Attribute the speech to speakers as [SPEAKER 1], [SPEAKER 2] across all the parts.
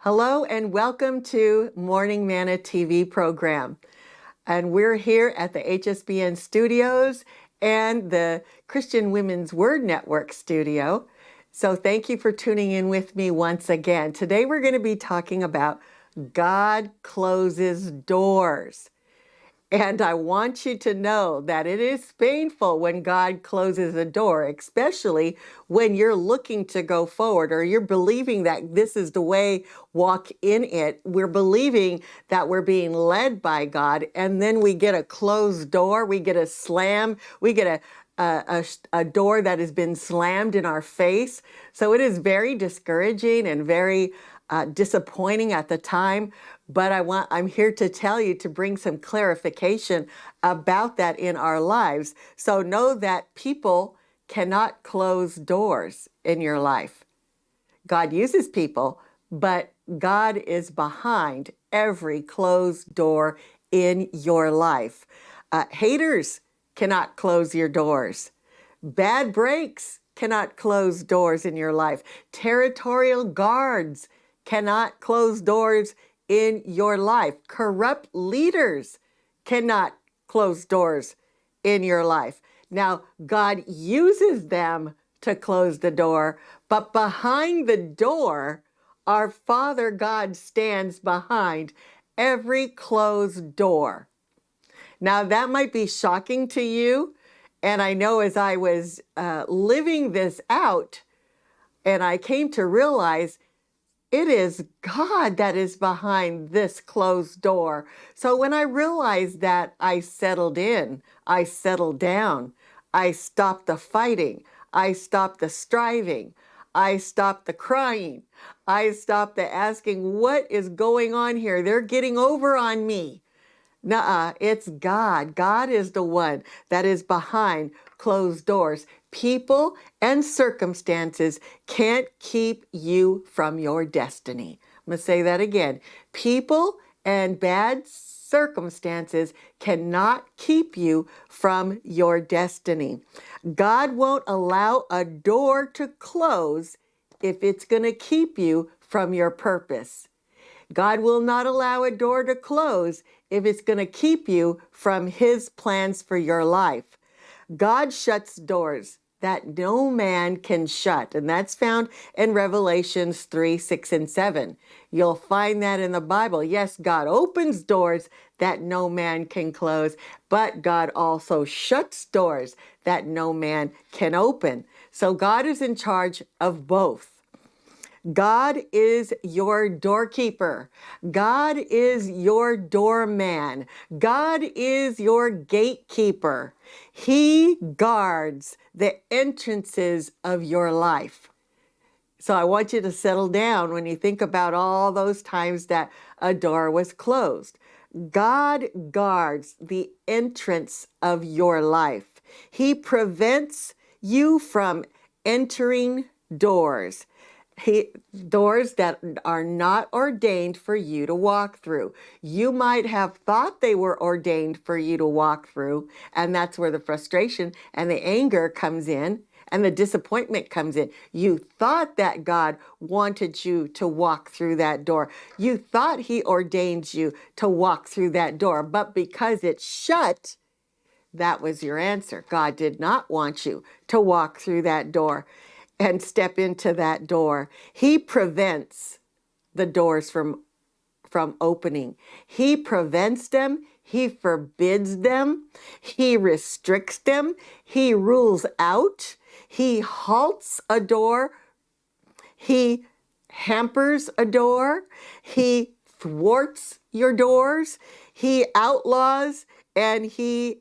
[SPEAKER 1] Hello and welcome to Morning Manna TV program. And we're here at the HSBN studios and the Christian Women's Word Network studio. So thank you for tuning in with me once again. Today we're going to be talking about God closes doors. And I want you to know that it is painful when God closes a door, especially when you're looking to go forward or you're believing that this is the way, walk in it. We're believing that we're being led by God, and then we get a closed door, we get a slam, we get a door that has been slammed in our face. So it is very discouraging and very disappointing at the time, but I'm here to tell you to bring some clarification about that in our lives. So know that people cannot close doors in your life. God uses people, but God is behind every closed door in your life. Haters cannot close your doors. Bad breaks cannot close doors in your life. Territorial guards cannot close doors in your life. Corrupt leaders cannot close doors in your life. Now, God uses them to close the door, but behind the door, our Father God stands behind every closed door. Now, that might be shocking to you, and I know as I was living this out, and I came to realize it is God that is behind this closed door. So when I realized that, I settled in, I settled down, I stopped the fighting, I stopped the striving, I stopped the crying, I stopped the asking, what is going on here? They're getting over on me. Nuh-uh, it's God. God is the one that is behind closed doors. People and circumstances can't keep you from your destiny. I'm going to say that again. People and bad circumstances cannot keep you from your destiny. God won't allow a door to close if it's going to keep you from your purpose. God will not allow a door to close if it's going to keep you from His plans for your life. God shuts doors that no man can shut, and that's found in Revelations 3, 6, and 7. You'll find that in the Bible. Yes, God opens doors that no man can close, but God also shuts doors that no man can open. So God is in charge of both. God is your doorkeeper. God is your doorman. God is your gatekeeper. He guards the entrances of your life. So I want you to settle down when you think about all those times that a door was closed. God guards the entrance of your life. He prevents you from entering doors. Doors that are not ordained for you to walk through. You might have thought they were ordained for you to walk through, and that's where the frustration and the anger comes in and the disappointment comes in. You thought that God wanted you to walk through that door. You thought He ordained you to walk through that door, but because it's shut, that was your answer. God did not want you to walk through that door and step into that door. He prevents the doors from opening. He prevents them. He forbids them. He restricts them. He rules out. He halts a door. He hampers a door. He thwarts your doors. He outlaws, and he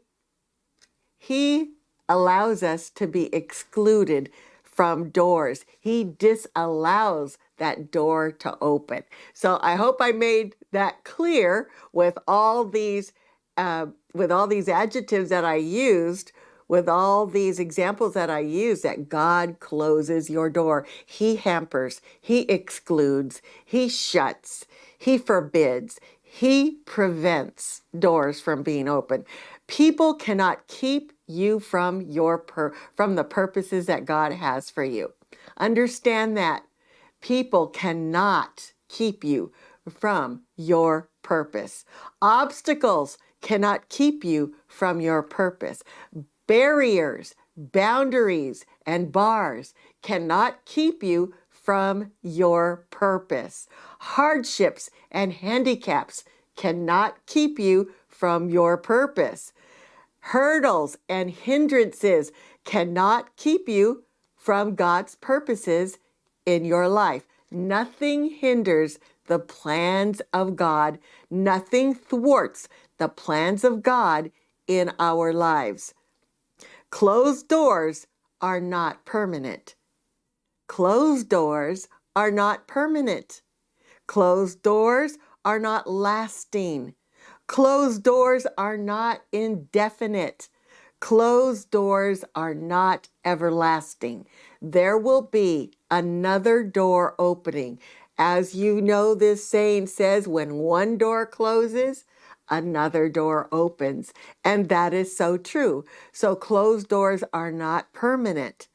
[SPEAKER 1] allows us to be excluded from doors. He disallows that door to open. So I hope I made that clear with all these adjectives that I used, with all these examples that I used, that God closes your door. He hampers, He excludes, He shuts, He forbids, He prevents doors from being opened. People cannot keep you from the purposes that God has for you. Understand that. People cannot keep you from your purpose. Obstacles cannot keep you from your purpose. Barriers, boundaries, and bars cannot keep you from your purpose. Hardships and handicaps cannot keep you from your purpose. Hurdles and hindrances cannot keep you from God's purposes in your life. Nothing hinders the plans of God. Nothing thwarts the plans of God in our lives. Closed doors are not permanent. Closed doors are not permanent. Closed doors are not lasting. Closed doors are not indefinite. Closed doors are not everlasting. There will be another door opening. As you know, this saying says, when one door closes, another door opens. And that is so true. So closed doors are not permanent.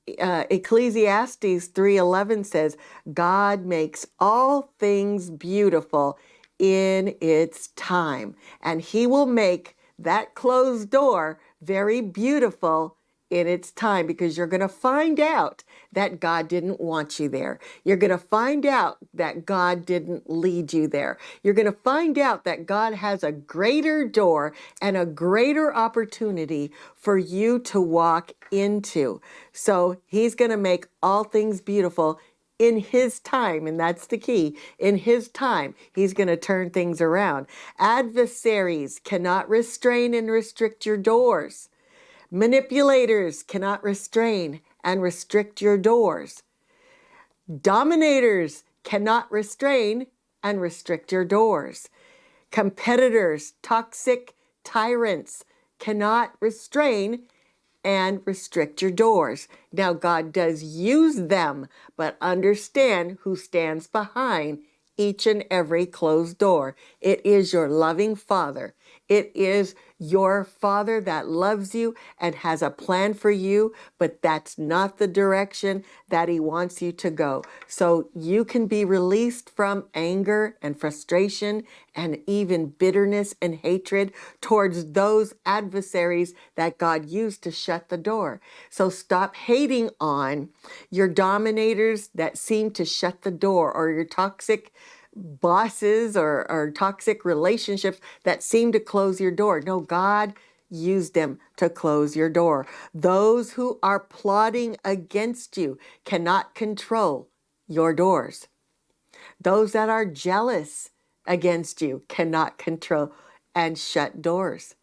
[SPEAKER 1] Ecclesiastes 3:11 says, God makes all things beautiful in its time, and he will make that closed door very beautiful in its time, because you're going to find out that God didn't want you there. You're going to find out that God didn't lead you there. You're going to find out that God has a greater door and a greater opportunity for you to walk into. So he's going to make all things beautiful in his time, and that's the key. In his time, he's going to turn things around. Adversaries cannot restrain and restrict your doors. Manipulators cannot restrain and restrict your doors. Dominators cannot restrain and restrict your doors. Competitors, toxic tyrants cannot restrain and restrict your doors. Now, God does use them, but understand who stands behind each and every closed door. It is your loving Father. It is your Father that loves you and has a plan for you, but that's not the direction that he wants you to go. So you can be released from anger and frustration and even bitterness and hatred towards those adversaries that God used to shut the door. So stop hating on your dominators that seem to shut the door, or your toxic bosses or toxic relationships that seem to close your door. No, God used them to close your door. Those who are plotting against you cannot control your doors. Those that are jealous against you cannot control and shut doors.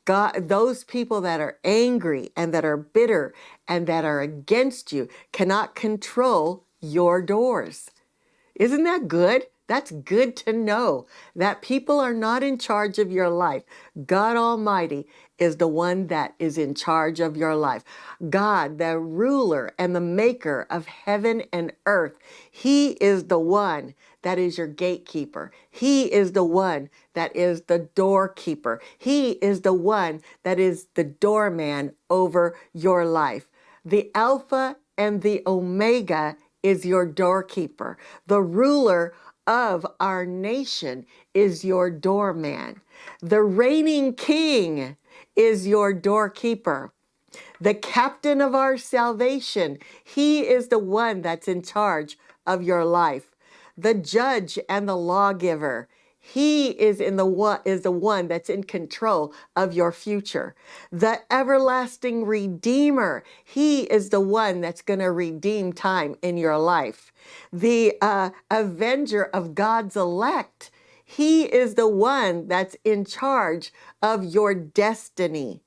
[SPEAKER 1] God, those people that are angry and that are bitter and that are against you cannot control your doors. Isn't that good? That's good to know that people are not in charge of your life. God Almighty is the one that is in charge of your life. God, the ruler and the maker of heaven and earth, he is the one that is your gatekeeper. He is the one that is the doorkeeper. He is the one that is the doorman over your life. The Alpha and the Omega is your doorkeeper. The ruler of our nation is your doorman. The reigning king is your doorkeeper. The captain of our salvation, he is the one that's in charge of your life. The judge and the lawgiver, he is the one that's in control of your future. The everlasting redeemer, he is the one that's going to redeem time in your life. The avenger of God's elect, he is the one that's in charge of your destiny.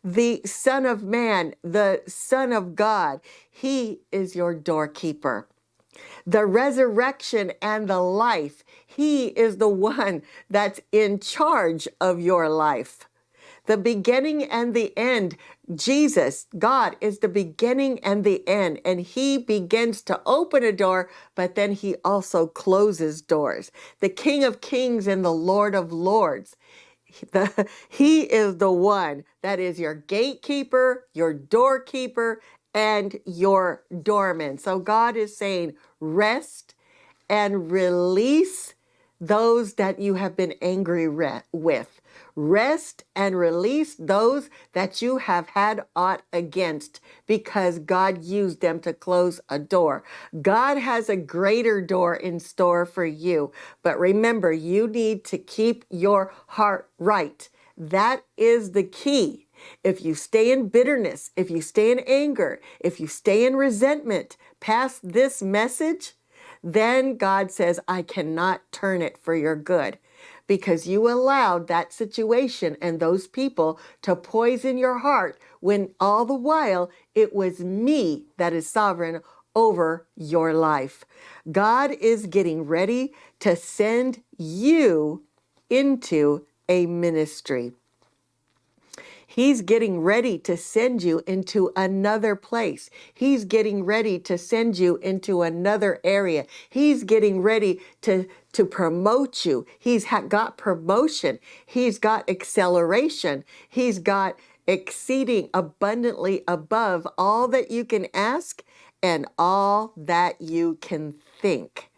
[SPEAKER 1] The Son of Man, the Son of God, he is your doorkeeper. The resurrection and the life, he is the one that's in charge of your life. The beginning and the end, Jesus, God, is the beginning and the end, and he begins to open a door, but then he also closes doors. The King of Kings and the Lord of Lords, he is the one that is your gatekeeper, your doorkeeper, and your doorman. So God is saying, rest and release those that you have been angry with. Rest and release those that you have had aught against, because God used them to close a door. God has a greater door in store for you. But remember, you need to keep your heart right. That is the key. If you stay in bitterness, if you stay in anger, if you stay in resentment past this message, then God says, I cannot turn it for your good, because you allowed that situation and those people to poison your heart, when all the while it was me that is sovereign over your life. God is getting ready to send you into a ministry. He's getting ready to send you into another place. He's getting ready to send you into another area. He's getting ready to promote you. He's got promotion. He's got acceleration. He's got exceeding abundantly above all that you can ask and all that you can think.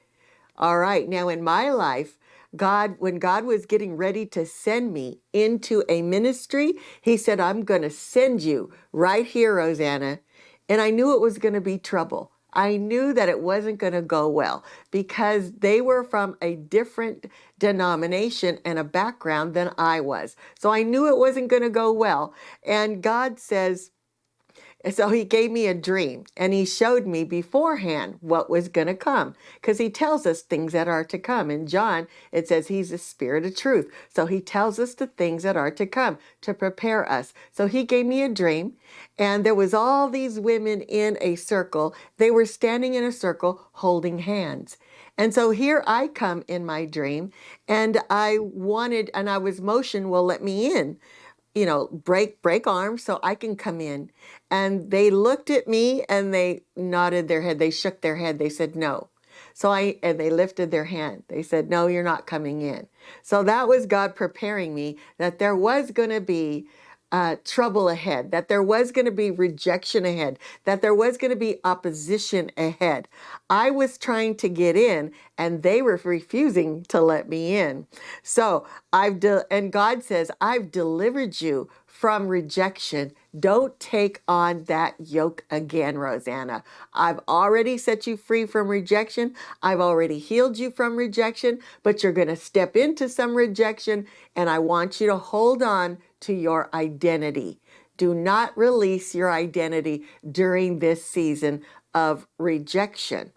[SPEAKER 1] All right. Now, in my life, when God was getting ready to send me into a ministry, he said, I'm going to send you right here, Roseanna. And I knew it was going to be trouble. I knew that it wasn't going to go well, because they were from a different denomination and a background than I was. So I knew it wasn't going to go well. And God says, and so he gave me a dream, and he showed me beforehand what was going to come, because he tells us things that are to come. In John, it says he's the spirit of truth. So he tells us the things that are to come to prepare us. So he gave me a dream, and there was all these women in a circle. They were standing in a circle holding hands. And so here I come in my dream, and I was motioned, well, let me in. Break arms so I can come in. And they looked at me and they nodded their head. They shook their head. They said, no. And they lifted their hand. They said, no, you're not coming in. So that was God preparing me that there was going to be trouble ahead, that there was going to be rejection ahead, that there was going to be opposition ahead. I was trying to get in and they were refusing to let me in. So and God says, I've delivered you from rejection. Don't take on that yoke again, Roseanna. I've already set you free from rejection. I've already healed you from rejection, but you're going to step into some rejection, and I want you to hold on to your identity. Do not release your identity during this season of rejection.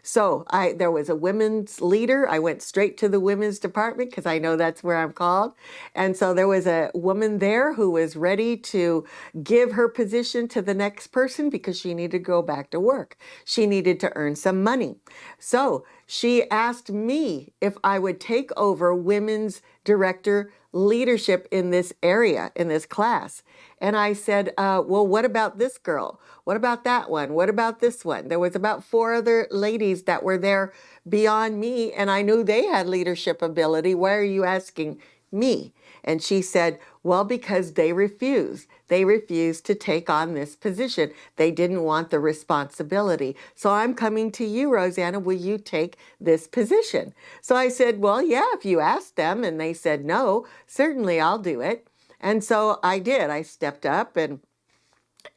[SPEAKER 1] So there was a women's leader. I went straight to the women's department because I know that's where I'm called. And so there was a woman there who was ready to give her position to the next person because she needed to go back to work. She needed to earn some money. So she asked me if I would take over women's director leadership in this area, in this class. And I said, well, what about this girl? What about that one? What about this one? There was about 4 other ladies that were there beyond me, and I knew they had leadership ability. Why are you asking me? And she said, well, because they refused. They refused to take on this position. They didn't want the responsibility. So I'm coming to you, Roseanna, will you take this position? So I said, well, yeah, if you asked them and they said no, certainly I'll do it. And so I did. I stepped up and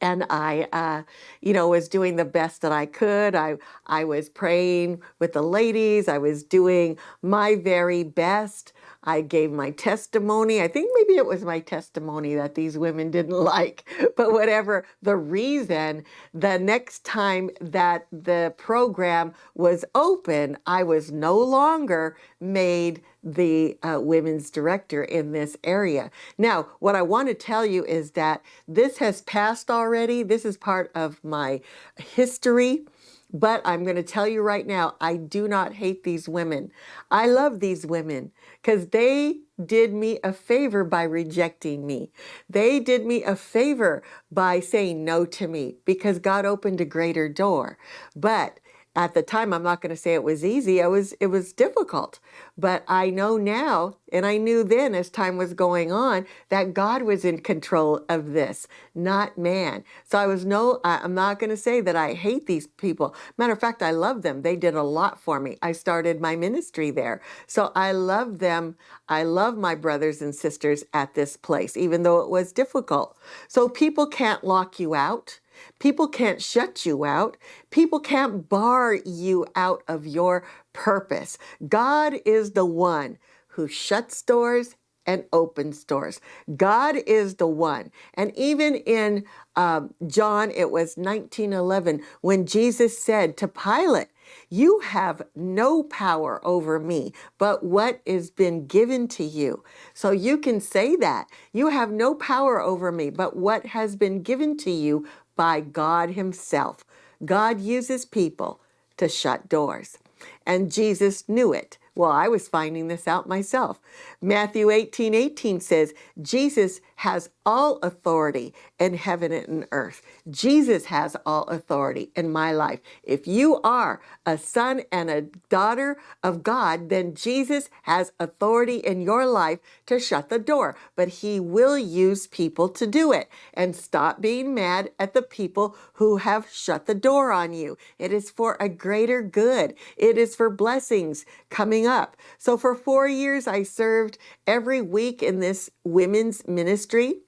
[SPEAKER 1] I, was doing the best that I could. I was praying with the ladies. I was doing my very best. I gave my testimony. I think maybe it was my testimony that these women didn't like, but whatever the reason, the next time that the program was open, I was no longer made the women's director in this area. Now, what I want to tell you is that this has passed already. This is part of my history. But I'm going to tell you right now, I do not hate these women. I love these women because they did me a favor by rejecting me. They did me a favor by saying no to me because God opened a greater door. But At the time, I'm not going to say it was easy. It was difficult. But I know now, and I knew then as time was going on, that God was in control of this, not man. So I'm not going to say that I hate these people. Matter of fact, I love them. They did a lot for me. I started my ministry there. So I love them. I love my brothers and sisters at this place, even though it was difficult. So people can't lock you out. People can't shut you out. People can't bar you out of your purpose. God is the one who shuts doors and opens doors. God is the one. And even in John, it was 19:11, when Jesus said to Pilate, "You have no power over me, but what has been given to you." So you can say that. You have no power over me, but what has been given to you by God himself. God uses people to shut doors. And Jesus knew it. Well, I was finding this out myself. Matthew 18:18 says, Jesus has all authority in heaven and in earth. Jesus has all authority in my life. If you are a son and a daughter of God, then Jesus has authority in your life to shut the door. But he will use people to do it. And stop being mad at the people who have shut the door on you. It is for a greater good. It is for blessings coming up. So for 4 years, I served every week in this women's ministry.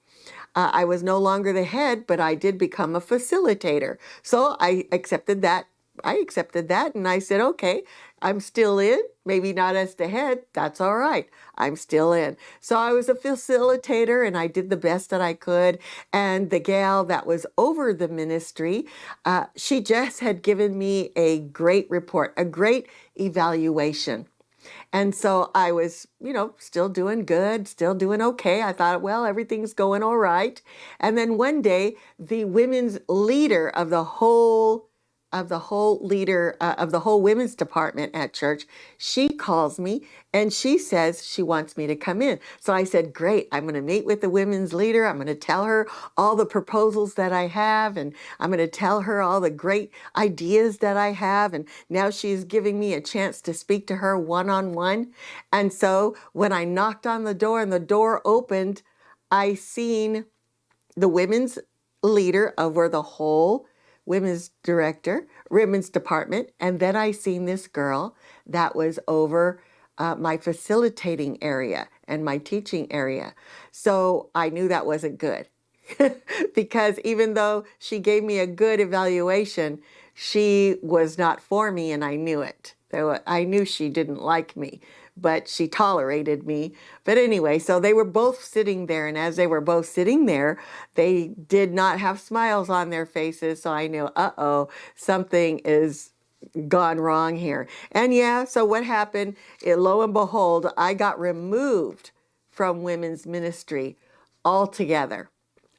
[SPEAKER 1] I was no longer the head, but I did become a facilitator. So I accepted that. And I said, okay, I'm still in. Maybe not as the head. That's all right. I'm still in. So I was a facilitator and I did the best that I could. And the gal that was over the ministry, she just had given me a great report, a great evaluation. And so I was, still doing good, still doing okay. I thought, well, everything's going all right. And then one day, the women's leader of the whole women's department at church, she calls me and she says she wants me to come in. So I said, great, I'm going to meet with the women's leader. I'm going to tell her all the proposals that I have, and I'm going to tell her all the great ideas that I have. And now she's giving me a chance to speak to her one-on-one. And so when I knocked on the door and the door opened, I seen the women's leader over the whole women's department. And then I seen this girl that was over my facilitating area and my teaching area. So I knew that wasn't good because even though she gave me a good evaluation, she was not for me, and I knew it. I knew she didn't like me, but she tolerated me. But anyway, so they were both sitting there, and as they were both sitting there, they did not have smiles on their faces, so I knew, uh-oh, something is gone wrong here. And yeah, so what happened, lo and behold, I got removed from women's ministry altogether.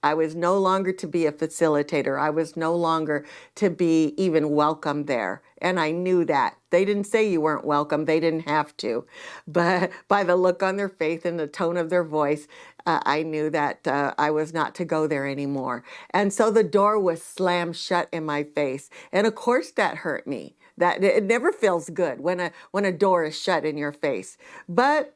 [SPEAKER 1] I was no longer to be a facilitator. I was no longer to be even welcome there. And I knew that. They didn't say you weren't welcome. They didn't have to. But by the look on their face and the tone of their voice, I knew that I was not to go there anymore. And so the door was slammed shut in my face. And of course that hurt me. That it never feels good when a door is shut in your face. But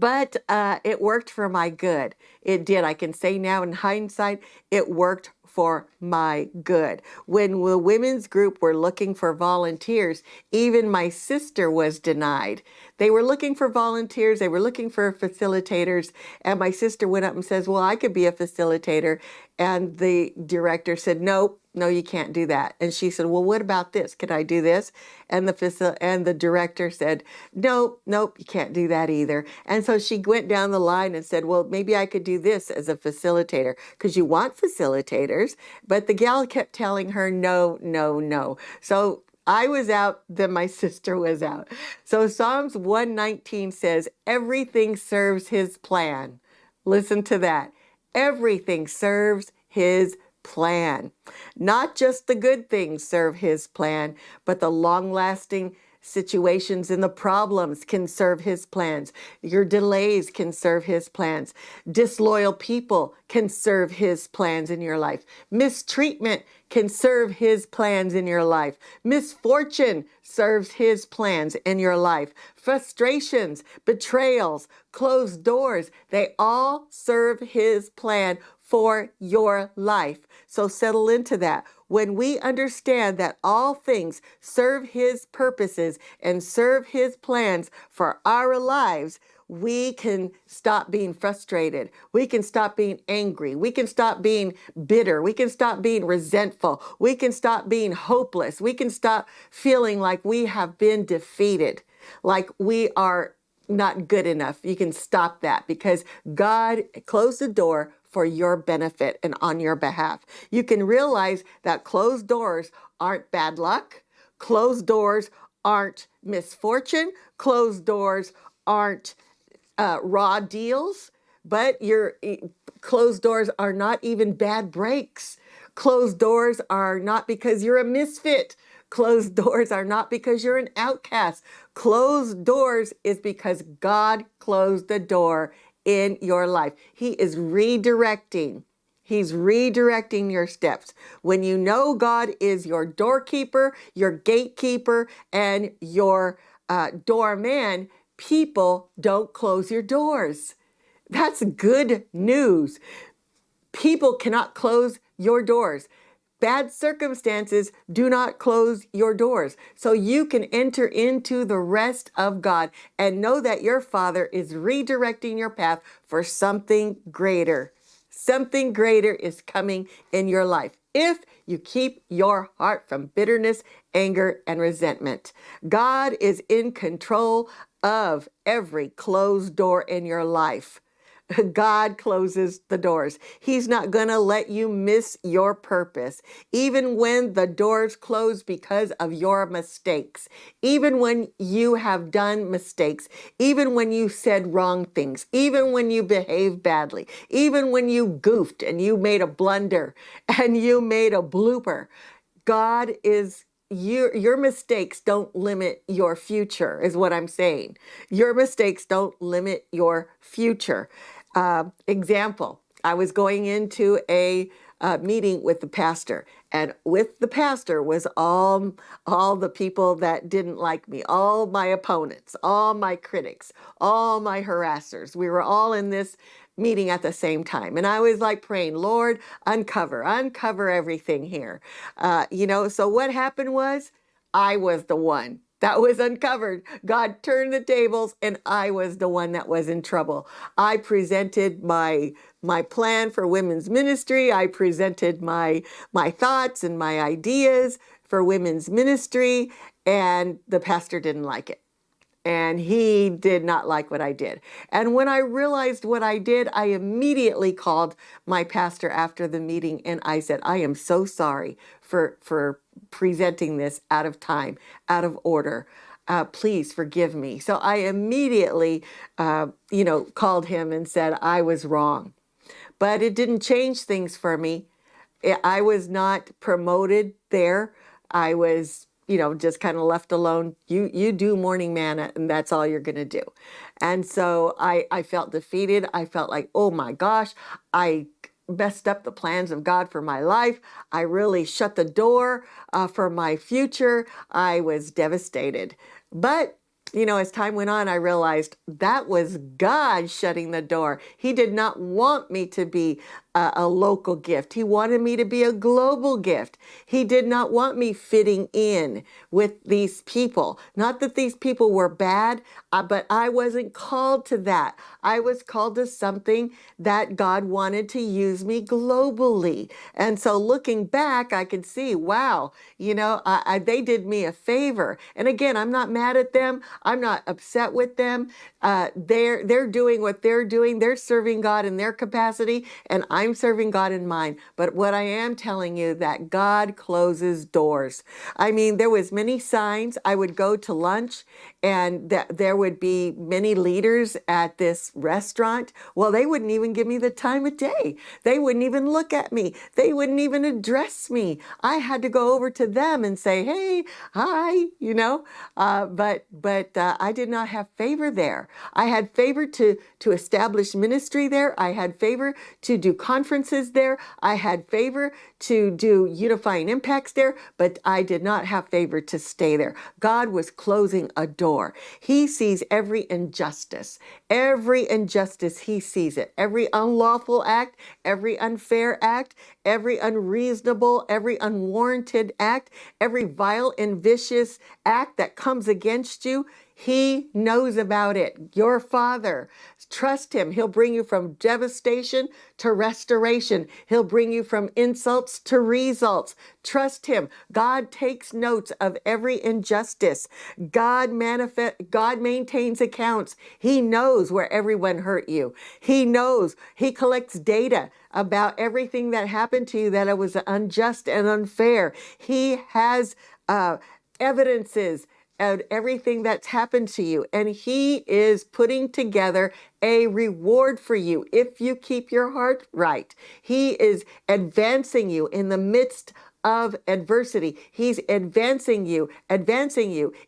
[SPEAKER 1] it worked for my good. It did. I can say now in hindsight, it worked for my good. When the women's group were looking for volunteers, even my sister was denied. They were looking for volunteers. They were looking for facilitators. And my sister went up and says, well, I could be a facilitator. And the director said, nope. No, you can't do that. And she said, well, what about this? Could I do this? And the director said, nope, you can't do that either. And so she went down the line and said, well, maybe I could do this as a facilitator, because you want facilitators. But the gal kept telling her, no. So I was out, then my sister was out. So Psalms 119 says, everything serves his plan. Listen to that. Everything serves his plan. Not just the good things serve his plan, but the long-lasting situations and the problems can serve his plans. Your delays can serve his plans. Disloyal people can serve his plans in your life. Mistreatment can serve his plans in your life. Misfortune serves his plans in your life. Frustrations, betrayals, closed doors, they all serve his plan for your life. So settle into that. When we understand that all things serve his purposes and serve his plans for our lives, we can stop being frustrated. We can stop being angry. We can stop being bitter. We can stop being resentful. We can stop being hopeless. We can stop feeling like we have been defeated, like we are not good enough. You can stop that because God closed the door for your benefit and on your behalf. You can realize that closed doors aren't bad luck. Closed doors aren't misfortune. Closed doors aren't raw deals, but your closed doors are not even bad breaks. Closed doors are not because you're a misfit. Closed doors are not because you're an outcast. Closed doors is because God closed the door in your life. He is redirecting. He's redirecting your steps. When you know God is your doorkeeper, your gatekeeper, and your doorman, people don't close your doors. That's good news. People cannot close your doors. Bad circumstances do not close your doors. So you can enter into the rest of God and know that your Father is redirecting your path for something greater. Something greater is coming in your life if you keep your heart from bitterness, anger, and resentment. God is in control of every closed door in your life. God closes the doors. He's not going to let you miss your purpose, even when the doors close because of your mistakes, even when you have done mistakes, even when you said wrong things, even when you behaved badly, even when you goofed and you made a blunder and you made a blooper. God is your mistakes don't limit your future, is what I'm saying. Your mistakes don't limit your future. Example, I was going into a meeting with the pastor, and with the pastor was all the people that didn't like me, all my opponents, all my critics, all my harassers. We were all in this meeting at the same time. And I was like praying, Lord, uncover everything here. So what happened was I was the one that was uncovered. God turned the tables and I was the one that was in trouble. I presented my plan for women's ministry. I presented my thoughts and my ideas for women's ministry, and the pastor didn't like it. And he did not like what I did. And when I realized what I did, I immediately called my pastor after the meeting and I said, I am so sorry for presenting this out of time, out of order. Please forgive me. So I immediately, called him and said I was wrong. But it didn't change things for me. I was not promoted there. I was just kind of left alone. You do morning manna and that's all you're going to do. And so I felt defeated. I felt like, oh my gosh, I messed up the plans of God for my life. I really shut the door for my future. I was devastated. But as time went on, I realized that was God shutting the door. He did not want me to be a local gift. He wanted me to be a global gift. He did not want me fitting in with these people. Not that these people were bad, but I wasn't called to that. I was called to something that God wanted to use me globally. And so looking back, I could see, wow, they did me a favor. And again, I'm not mad at them. I'm not upset with them. They're doing what they're doing. They're serving God in their capacity, and I'm serving God in mine. But what I am telling you, that God closes doors. I mean, there was many signs. I would go to lunch, and there would be many leaders at this restaurant. Well, they wouldn't even give me the time of day. They wouldn't even look at me. They wouldn't even address me. I had to go over to them and say, hey, hi, you know. But I did not have favor there. I had favor to establish ministry there. I had favor to do conferences there. I had favor to do unifying impacts there, but I did not have favor to stay there. God was closing a door. He sees every injustice. Every injustice, he sees it. Every unlawful act, every unfair act, every unreasonable, every unwarranted act, every vile and vicious act that comes against you, he knows about it. Your Father. Trust him. He'll bring you from devastation to restoration. He'll bring you from insults to results. Trust him. God takes notes of every injustice. God maintains accounts. He knows where everyone hurt you. He knows. He collects data about everything that happened to you, that it was unjust and unfair. He has evidences and everything that's happened to you. And he is putting together a reward for you if you keep your heart right. He is advancing you in the midst of adversity. He's advancing you,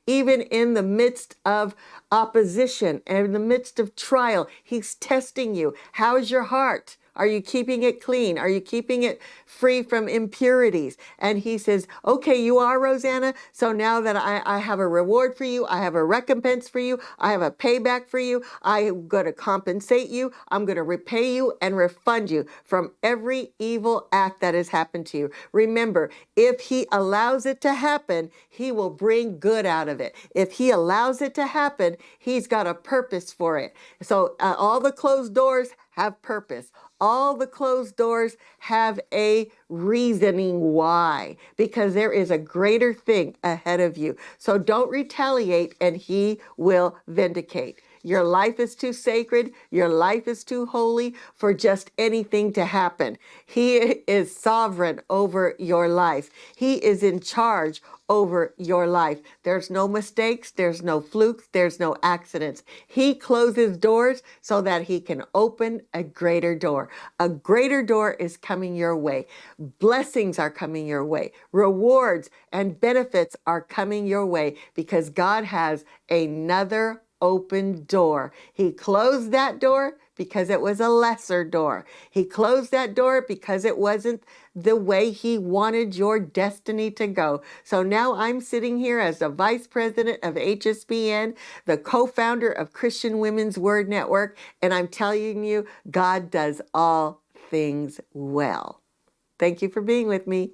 [SPEAKER 1] even in the midst of opposition and in the midst of trial. He's testing you. How's your heart? Are you keeping it clean? Are you keeping it free from impurities? And he says, okay, you are, Roseanna. So now that I have a reward for you, I have a recompense for you, I have a payback for you, I'm going to compensate you, I'm going to repay you and refund you from every evil act that has happened to you. Remember, if he allows it to happen, he will bring good out of it. If he allows it to happen, he's got a purpose for it. So all the closed doors have purpose. All the closed doors have a reasoning why, because there is a greater thing ahead of you. So don't retaliate, and he will vindicate. Your life is too sacred. Your life is too holy for just anything to happen. He is sovereign over your life. He is in charge over your life. There's no mistakes. There's no flukes. There's no accidents. He closes doors so that he can open a greater door. A greater door is coming your way. Blessings are coming your way. Rewards and benefits are coming your way because God has another open door. He closed that door because it was a lesser door. He closed that door because it wasn't the way he wanted your destiny to go. So now I'm sitting here as the vice president of HSBN, the co-founder of Christian Women's Word Network, and I'm telling you, God does all things well. Thank you for being with me.